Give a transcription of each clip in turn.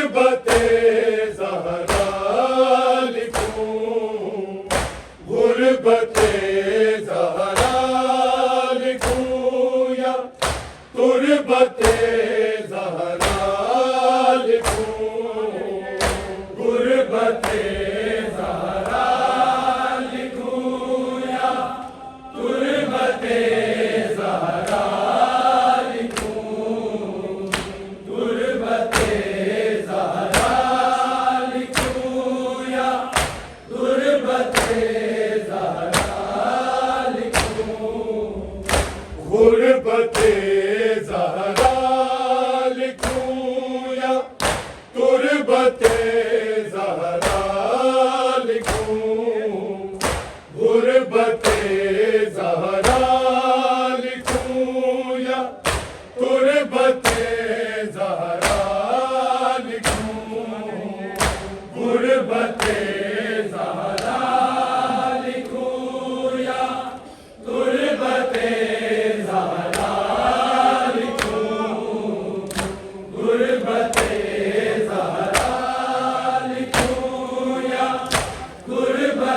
गुरबते ज़हरा लिखूं, गुरबते ज़हरा लिखूं या तुरबते ज़हरा लिखूं, गुरबते ज़हरा लिखूं या तुरबते ज़हरा लिखूं, तुरबते ज़हरा लिखूं या तुरबते ज़हरा लिखूं, गुरबते ज़हरा लिखूं या तुरबते ज़हरा लिखूं, गुरबते ज़हरा लिखूं या तुरबते ज़हरा लिखूं, गुरबते ज़हरा लिखूं या तुरबते ज़हरा लिखूं, गुरबते ज़हरा लिखूं या तुरबते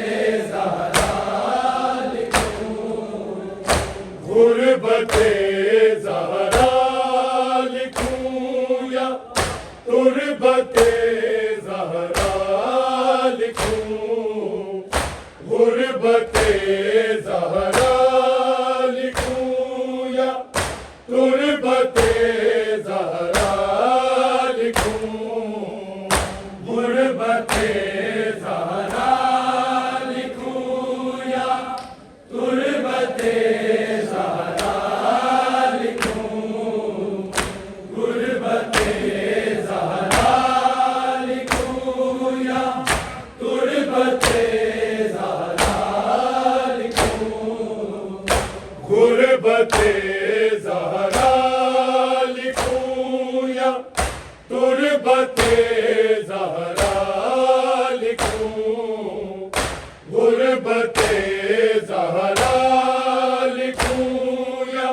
ज़हरा लिखूं, गुरबते ज़हरा लिखूं या तुरबते ज़हरा लिखूं, गुरबते ज़हरा लिखूं या तुरबते ज़हरा लिखूं, गुरबते ज़हरा लिखूं या तुरबते ज़हरा लिखूं, गुरबते ज़हरा लिखूं या तुरबते ज़हरा लिखूं, गुरबते ज़हरा लिखूं या तुरबते ज़हरा लिखूं, गुरबते ज़हरा लिखूं या तुरबते ज़हरा लिखूं, गुरबते ज़हरा लिखूं या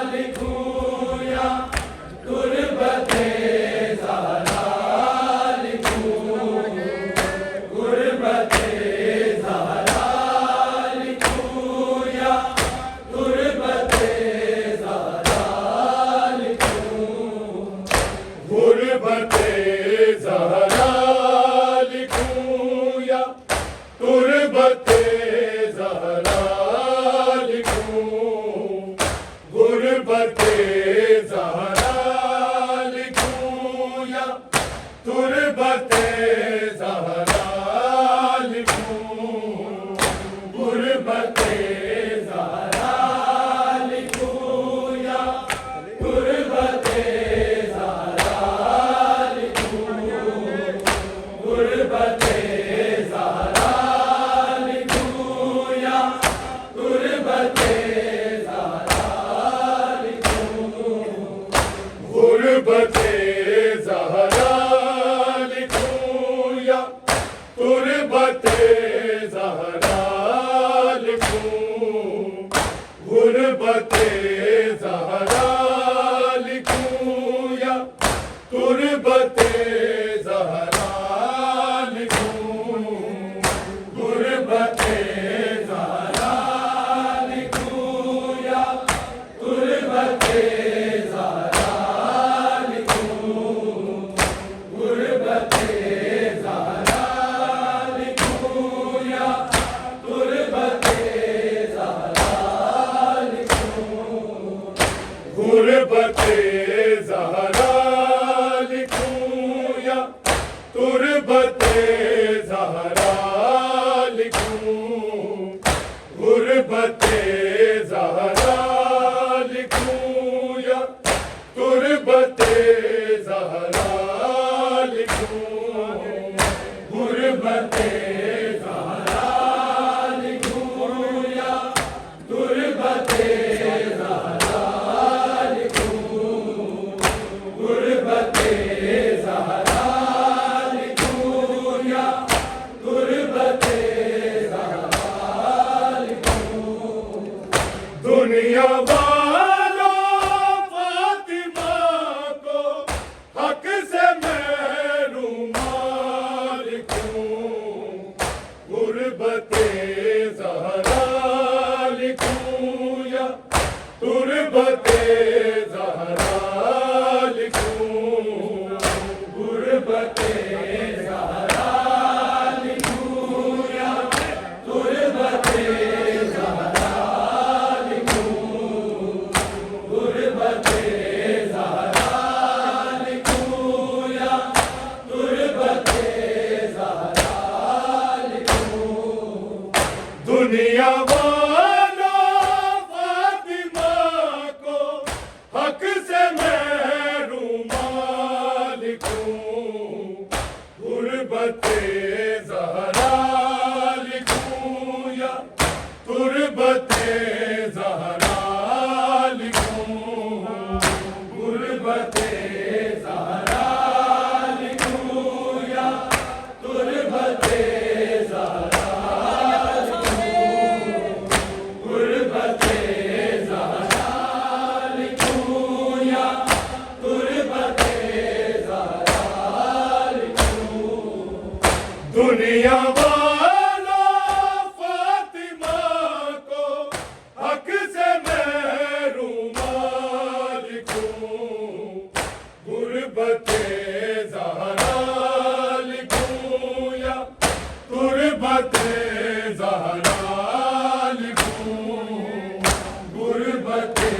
तुरबते ज़हरा लिखूं, गुरबते ज़हरा लिखूं या तुरबते ज़हरा लिखूं, गुरबते ज़हरा लिखूं या तुरबते ज़हरा लिखूं, गुरबते ज़हरा लिखूं या तुरबते ज़हरा लिखूं, गुरबते ज़हरा लिखूं या तुरबते ज़हरा लिखूं, गुरबते ज़हरा लिखूं या तुरबते ज़हरा लिखूं, गुरबते ज़हरा लिखूं या तुरबते ज़हरा लिखूं, गुरबते ज़हरा लिखूं या तुरबते ज़हरा लिखूं, गुरबते ज़हरा लिखूं या तुरबते ज़हरा लिखूं, गुरबते ज़हरा लिखूं या तुरबते ज़हरा लिखूं, गुरबते ज़हरा लिखूं या तुरबते ज़हरा लिखूं, गुरबते ज़हरा लिखूं या तुरबते ज़हरा लिखूं, गुरबते ज़हरा लिखूं या तुरबते ज़हरा लिखूं, दुनिया वालों फातिमा को हक से मैं रूमाल लिखूं, गुरबते ज़हरा लिखूं या तुरबते ज़हरा लिखूं, गुरबते ज़हरा लिखूं या तुरबते ज़हरा लिखूं, गुरबते ज़हरा लिखूं या तुरबते ज़हरा लिखूं। दुनिया वालों फातिमा को हक से मैं रूमाल लिखूं, गुरबते ज़हरा लिखूं या तुरबते ज़हरा लिखूं, गुरबते ज़हरा लिखूं या तुरबते ज़हरा लिखूं, गुरबते ज़हरा लिखूं या तुरबते ज़हरा लिखूं। दुनिया वालों फातिमा को हक से मैं रूमाल लिखूं, गुरबते ज़हरा लिखूं या तुरबते ज़हरा लिखूं, गुरबते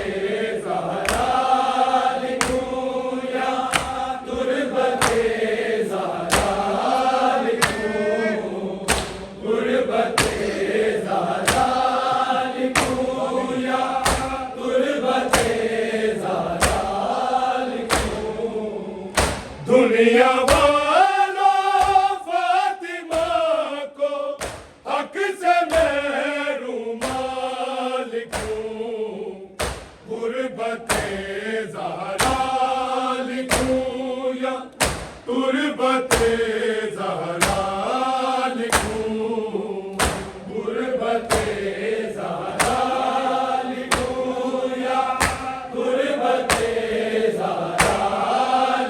ज़हरा लिखूं या तुरबते ज़हरा लिखूं, गुरबते ज़हरा लिखूं या तुरबते ज़हरा लिखूं। दुनिया वालों फातिमा को हक से मैं रूमाल लिखूं, गुरबते ज़हरा लिखूं या तुरबते ज़हरा लिखूं, गुरबते ज़हरा लिखूं या तुरबते ज़हरा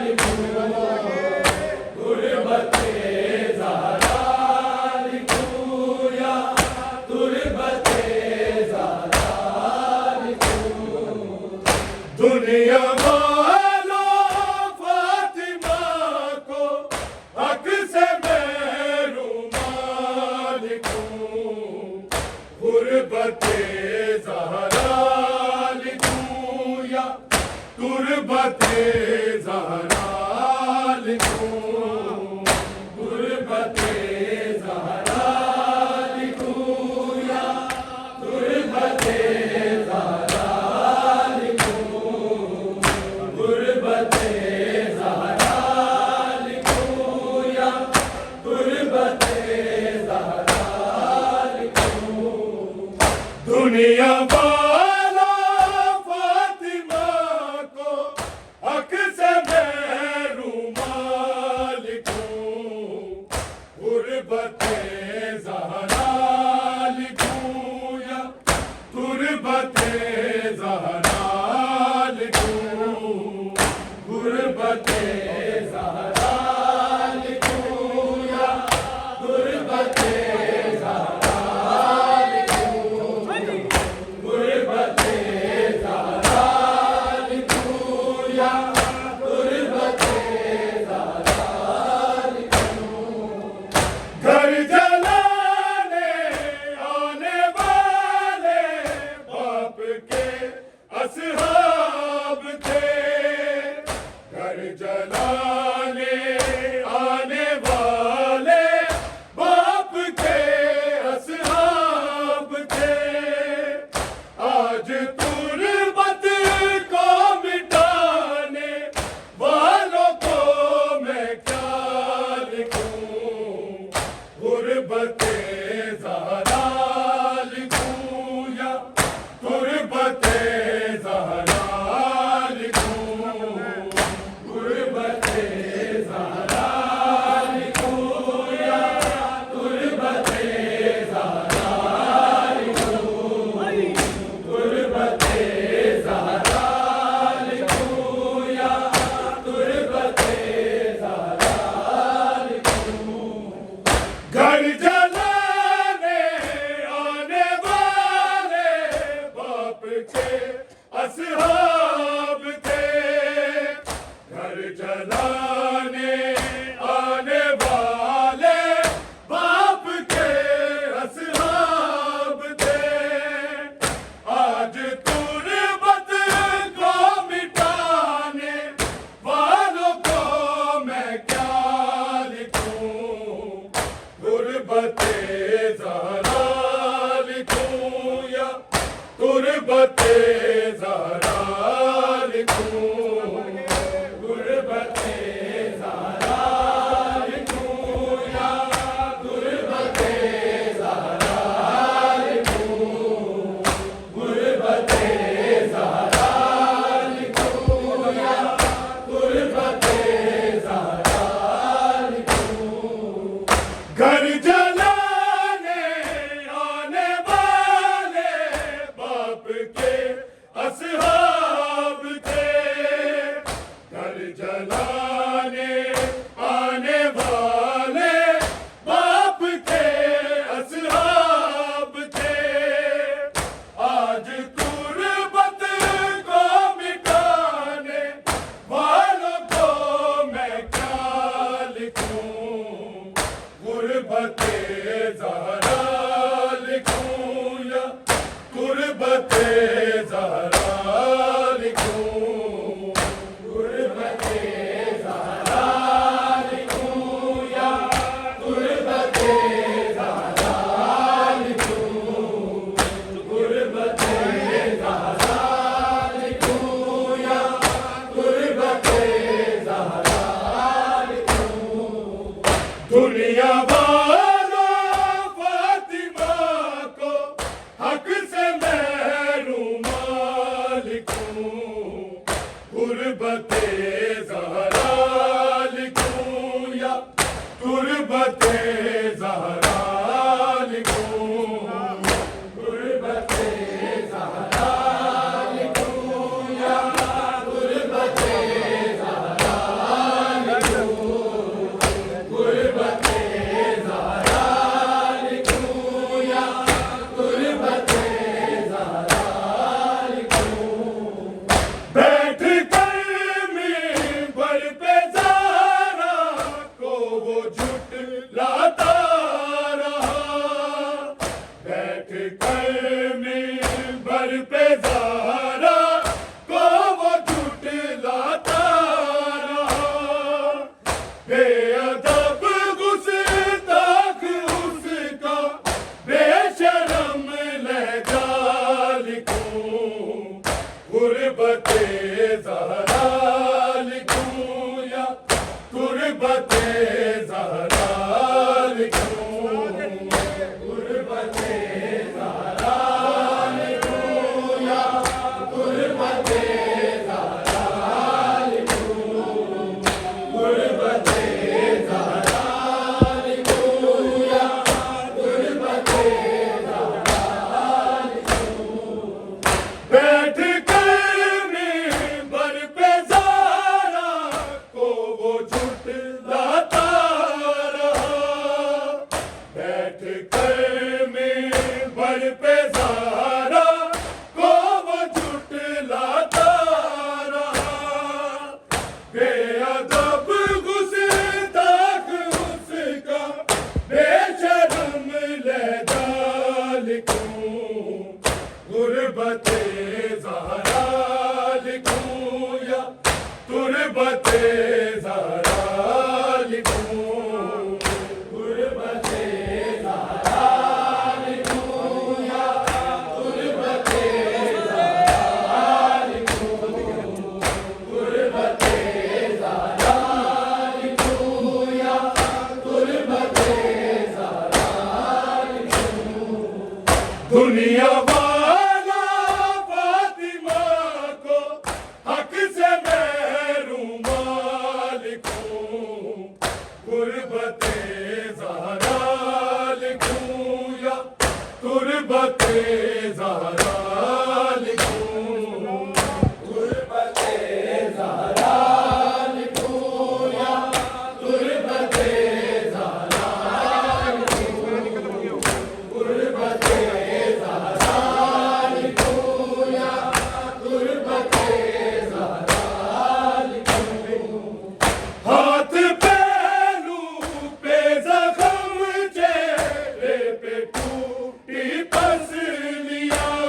लिखूं, गुरबते ज़हरा लिखूं या तुरबते ज़हरा लिखूं। दुनिया वालों फातिमा को हक से मैं रूमाल लिखूं, गुरबते ज़हरा लिखूं या तुरबते ज़हरा लिखूं, गुरबते ज़हरा लिखूं या तुरबते ज़हरा लिखूं, गुरबते ज़हरा लिखूं या तुरबते ज़हरा लिखूं। दुनिया वालों फातिमा को हक से मैं रूमाल लिखूं, गुरबते ज़हरा लिखूं या तुरबते ज़हरा लिखूं, गुरबते ज़हरा लिखूं या तुरबते ज़हरा लिखूं, गुरबते ज़हरा लिखूं, गुरबते ज़हरा लिखूं या गुरबते ज़हरा लिखूं, गुरबते ज़हरा लिखूं या गुरबते ज़हरा लिखूं। घर जलाने आने वाले बाप के असहाब थे, घर जलाने आने वाले बाप के असहाब थे। आज गुरबत को मिटाने वालों को मैं क्या लिखूं, गुरबते ज़हरा लिखूं या गुरबते ज़हरा लिखूं, गुरबते ज़हरा लिखूं या गुरबते ज़हरा लिखूं, गुरबते ज़हरा लिखूं या गुरबते ज़हरा लिखूं। दुनिया वालों फातिमा को हक से महरूम लिखूं, गुरबते ज़हरा लिखूं या गुरबते ज़हरा लिखूं, गुरबते ज़हरा लिखूं या गुरबते ज़हरा लिखूं, गुरबते ज़हरा लिखूं या गुरबते ज़हरा लिखूं। बैठ कर मिंबर पे ज़हरा को वो झुठलाता रहा, बैठ कर मिंबर पे ज़हरा को वो झुठलाता रहा। बेअदब गुस्ताख उसका बेशरम लहजा लिखूं, गुरबते ज़हरा लिखूं या गुरबते ज़हरा लिखूं, गुरबते ज़हरा लिखूं या गुरबते ज़हरा लिखूं, गुरबते ज़हरा लिखूं या गुरबते ज़हरा लिखूं। बैठ कर मिंबर पे ज़हरा को वो झुठलाता रहा, बैठ कर मिंबर पे ज़हरा को वो झुठलाता रहा। बेअदब गुस्ताख उसका बेशरम लहजा लिखूं, गुरबते ज़हरा लिखूं या गुरबते ज़हरा लिखूं, गुरबते ज़हरा लिखूं या गुरबते ज़हरा लिखूं, गुरबते ज़हरा लिखूं या गुरबते ज़हरा लिखूं। दुनिया वाला फातिमा को हक से महरूम लिखूं, गुरबते ज़हरा लिखूं या गुरबते ज़हरा लिखूं, गुरबते ज़हरा लिखूं या गुरबते ज़हरा लिखूं, गुरबते ज़हरा लिखूं या गुरबते ज़हरा लिखूं। हाथ पहलू पे ज़ख्म चेहरे पे टूटी पसलियां,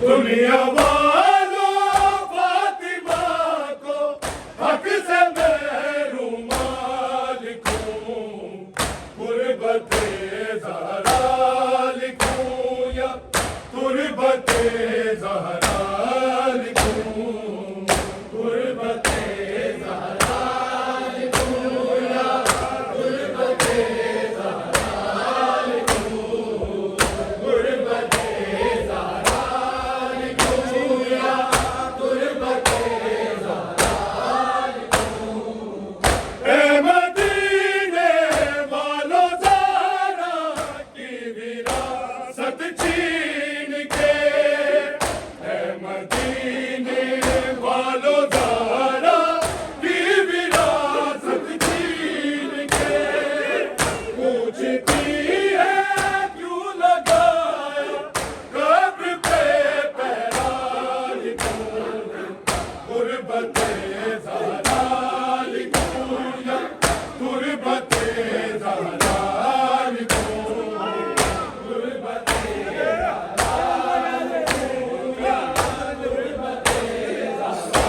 दुनिया वालों फातिमा को हक से मैं रुमाल लिखूं, गुरबते ज़हरा लिखूं या गुरबते ज़हरा लिखूं, गुरबते ज़हरा लिखूं या गुरबते ज़हरा लिखूं, गुरबते ज़हरा लिखूं या गुरबते ज़हरा लिखूं। ए मदीने वालों ज़हरा की विरासत छीन के, ए मदीने वालों ज़हरा की विरासत छीन के, पूछती है क्यों लगाया कब्र पे पहरा लिखूं, गुरबते ज़हरा लिखूं या गुरबते ज़हरा लिखूं, गुरबते ज़हरा लिखूं या गुरबते ज़हरा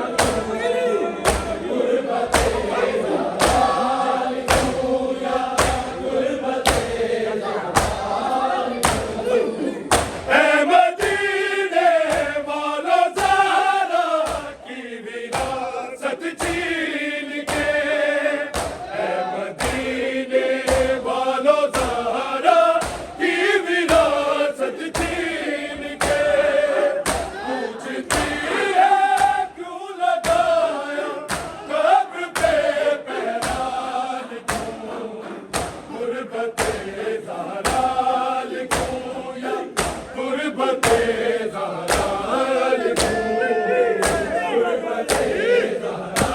लिखूं, गुरबते ज़हरा लिखूं या गुरबते ज़हरा लिखूं। ए मदीने वालों ज़हरा की विरासत छीन के, ए मदीने वालों ज़हरा की विरासत छीन के, पूछती है क्यों लगाया कब्र पे पहरा लिखूं, गुरबते ज़हरा लिखूं या गुरबते ज़हरा लिखूं, गुरबते ज़हरा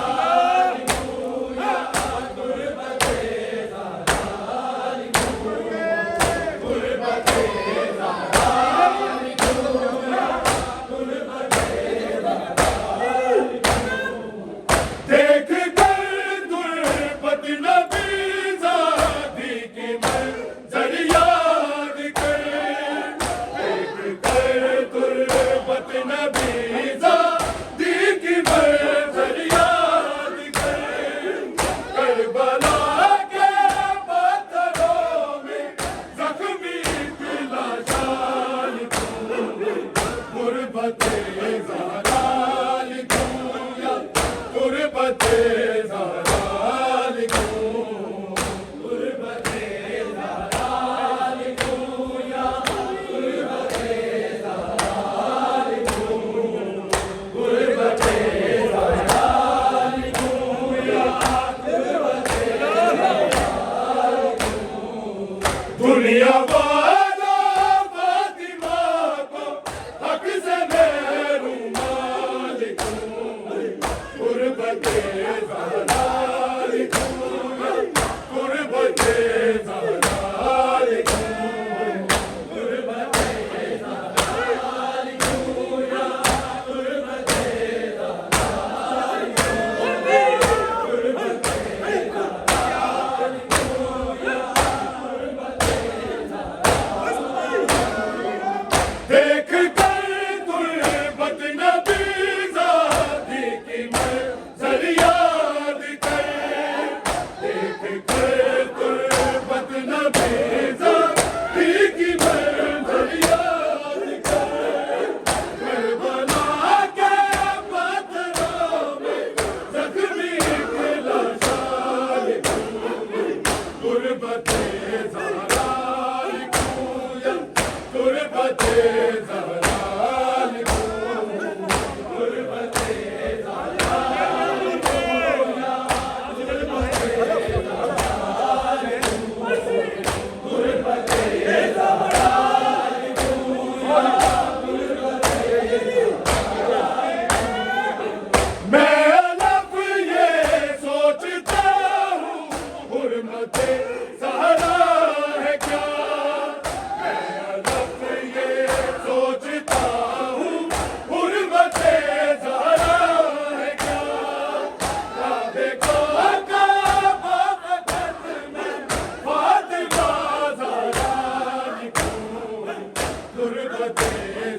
लिखूं या गुरबते ज़हरा लिखूं, गुरबते ज़हरा लिखूं या गुरबते ज़हरा लिखूं। देख कर गुरबत नबी ज़ादी की मंज़र याद कर, देख कर गुरबत नबी ज़ादी की मंज़र याद कर, करबला के पत्थरों में ज़ख्मी की लाशें लिखूं, गुरबते ज़हरा लिखूं या गुरबते ज़हरा लिखूं, गुरबते ज़हरा लिखूं या गुरबते ज़हरा लिखूं, गुरबते ज़हरा लिखूं या गुरबते ज़हरा लिखूं। दुनिया वालों फातिमा को हक से मैं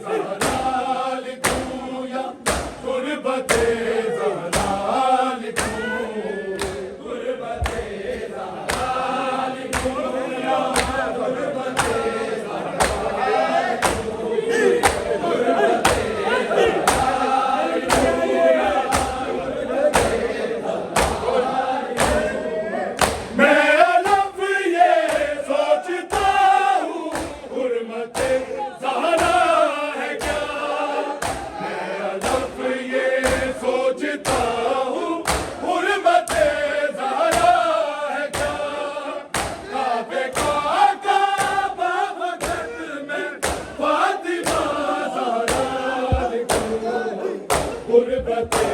ज़हरा लिखूं या गुरबते ज़हरा लिखूं, गुरबते ज़हरा लिखूं या गुरबते मैं अलफ ये सोचता हूँ हुर्मते ज़हरा है क्या, मैं अलफ ये सोचता हूँ हुर्मते ज़हरा है क्या, काबे का काबा वक़्त में फातिमा ज़हरा लिखूं, गुरबते